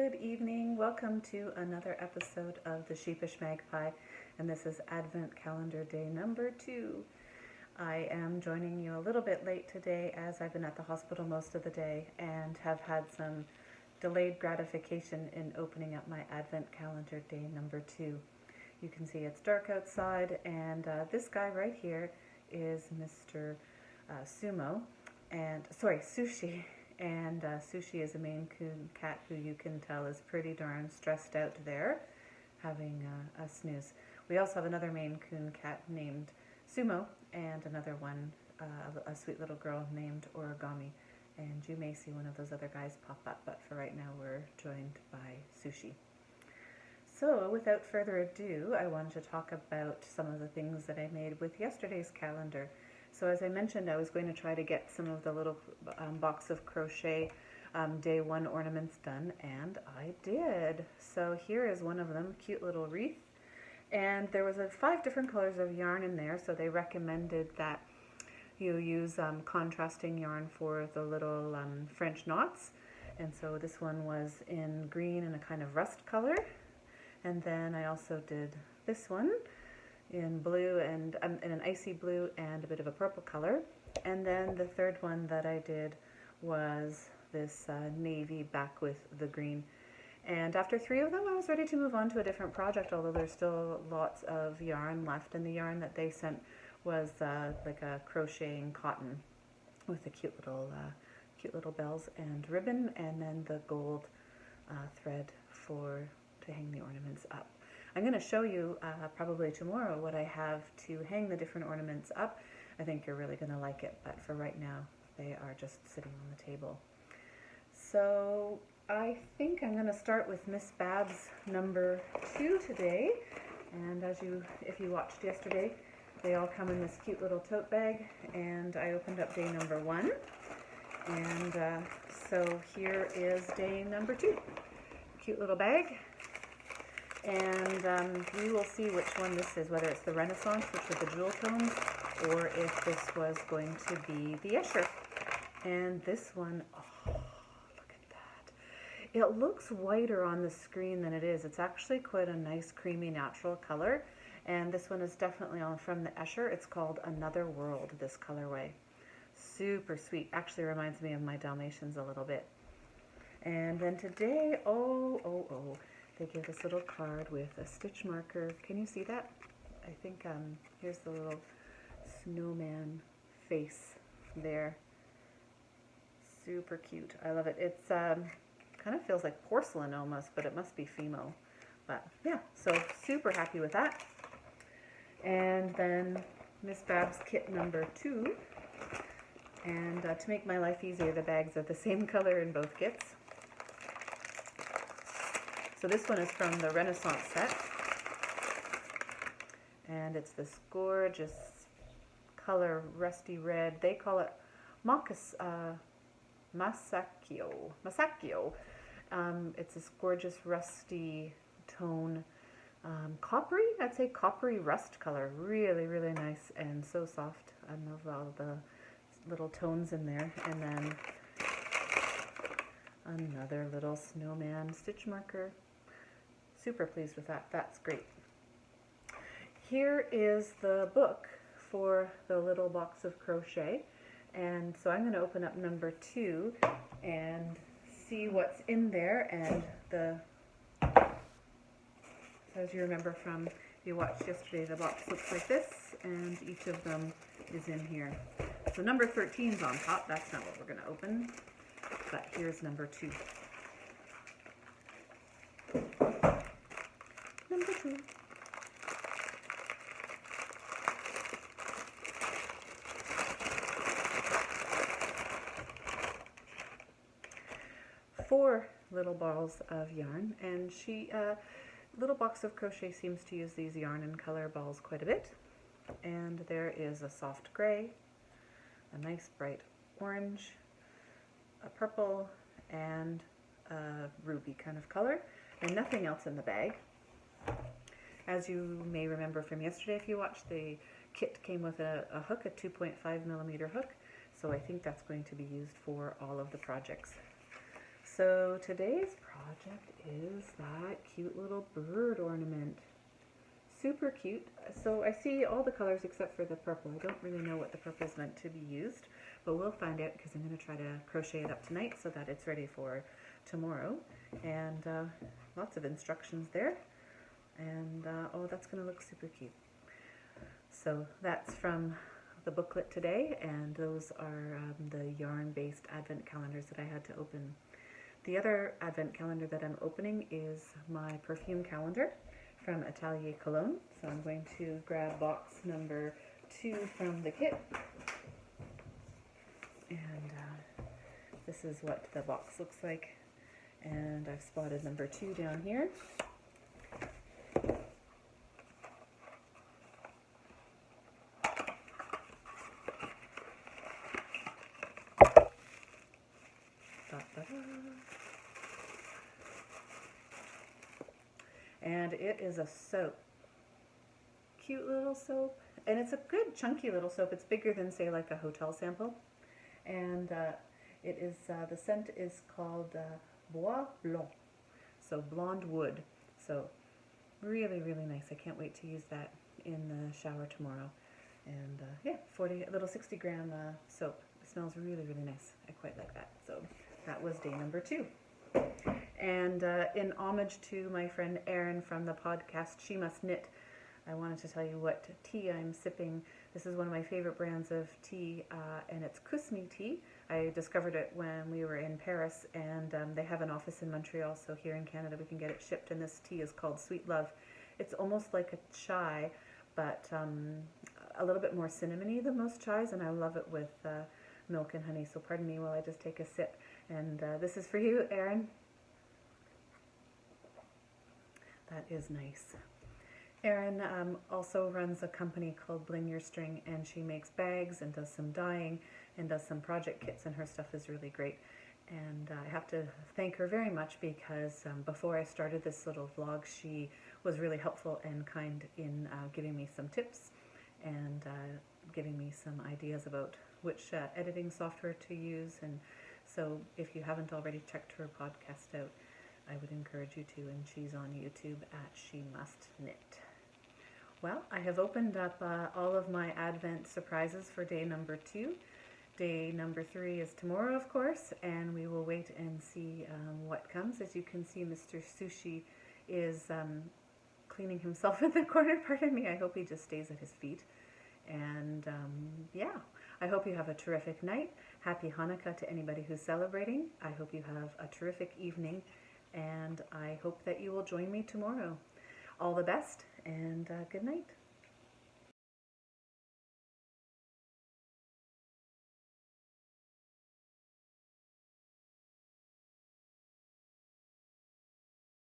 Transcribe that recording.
Good evening. Welcome to another episode of the Sheepish Magpie, and this is Advent Calendar Day number 2. I am joining you a little bit late today as I've been at the hospital most of the day and have had some delayed gratification in opening up my Advent Calendar Day number 2. You can see it's dark outside, and this guy right here is Mr. Sushi. And Sushi is a Maine Coon cat who you can tell is pretty darn stressed out there, having a snooze. We also have another Maine Coon cat named Sumo, and another one, a sweet little girl named Origami. And you may see one of those other guys pop up, but for right now we're joined by Sushi. So without further ado, I wanted to talk about some of the things that I made with yesterday's calendar. So as I mentioned, I was going to try to get some of the little box of crochet day 1 ornaments done, and I did. So here is one of them, cute little wreath. And there was 5 different colors of yarn in there, so they recommended that you use contrasting yarn for the little French knots. And so this one was in green and a kind of rust color. And then I also did this one in blue and in an icy blue and a bit of a purple color. And then the third one that I did was this navy back with the green. And after 3 of them, I was ready to move on to a different project, although there's still lots of yarn left. And the yarn that they sent was like a crocheting cotton with the cute little bells and ribbon, and then the gold thread to hang the ornaments up. I'm going to show you probably tomorrow what I have to hang the different ornaments up. I think you're really going to like it, but for right now they are just sitting on the table. So I think I'm going to start with Miss Babs number 2 today, and if you watched yesterday, they all come in this cute little tote bag, and I opened up day number 1, and so here is day number 2. Cute little bag. And we will see which one this is, whether it's the Renaissance, which are the jewel tones, or if this was going to be the Escher. And this one, oh, look at that. It looks whiter on the screen than it is. It's actually quite a nice, creamy, natural color. And this one is definitely from the Escher. It's called Another World, this colorway. Super sweet. Actually reminds me of my Dalmatians a little bit. And then today, they gave this little card with a stitch marker. Can you see that? I think here's the little snowman face there. Super cute. I love it. It's kind of feels like porcelain almost, but it must be Fimo. But yeah, so super happy with that. And then Miss Babs kit number 2. And to make my life easier, the bags are the same color in both kits. So this one is from the Renaissance set, and it's this gorgeous color, rusty red. They call it Masaccio. It's this gorgeous rusty tone, coppery, I'd say coppery rust color. Really, really nice and so soft. I love all the little tones in there. And then another little snowman stitch marker. Super pleased with that. That's great. Here is the book for the little box of crochet, and so I'm going to open up number 2 and see what's in there. And as you remember from, if you watched yesterday, the box looks like this, and each of them is in here. So number 13 is on top. That's not what we're going to open, but here's number 2. Number 2. Four little balls of yarn, and little box of crochet seems to use these yarn and color balls quite a bit. And there is a soft gray, a nice bright orange, a purple, and a ruby kind of color, and nothing else in the bag. As you may remember from yesterday, if you watched, the kit came with a hook, a 2.5mm hook, so I think that's going to be used for all of the projects. So today's project is that cute little bird ornament. Super cute. So I see all the colors except for the purple. I don't really know what the purple is meant to be used, but we'll find out because I'm going to try to crochet it up tonight so that it's ready for tomorrow. And lots of instructions there. And oh, that's going to look super cute. So that's from the booklet today, and those are the yarn-based advent calendars that I had to open. The other advent calendar that I'm opening is my perfume calendar from Atelier Cologne. So I'm going to grab box number 2 from the kit. And this is what the box looks like. And I've spotted number 2 down here. And it is a soap. Cute little soap. And it's a good chunky little soap. It's bigger than, say, like a hotel sample. And it is, the scent is called Bois Blanc. So blonde wood. So really, really nice. I can't wait to use that in the shower tomorrow. And yeah, a little 60-gram soap. It smells really, really nice. I quite like that. So that was day number 2. And in homage to my friend Erin from the podcast She Must Knit, I wanted to tell you what tea I'm sipping. This is one of my favorite brands of tea, and it's Kusmi tea. I discovered it when we were in Paris, and they have an office in Montreal, so here in Canada we can get it shipped, and this tea is called Sweet Love. It's almost like a chai, but a little bit more cinnamony than most chais, and I love it with milk and honey, so pardon me while I just take a sip. And this is for you, Erin. That is nice. Erin also runs a company called Bling Your String, and she makes bags and does some dyeing and does some project kits, and her stuff is really great. And I have to thank her very much because before I started this little vlog, she was really helpful and kind in giving me some tips and giving me some ideas about which editing software to use. And so if you haven't already checked her podcast out, I would encourage you to, and she's on YouTube at She Must Knit. Well, I have opened up all of my Advent surprises for day number 2. Day number 3 is tomorrow, of course, and we will wait and see what comes. As you can see, Mr. Sushi is cleaning himself in the corner. Pardon me, I hope he just stays at his feet. And yeah, I hope you have a terrific night. Happy Hanukkah to anybody who's celebrating. I hope you have a terrific evening, and I hope that you will join me tomorrow. All the best, and good night.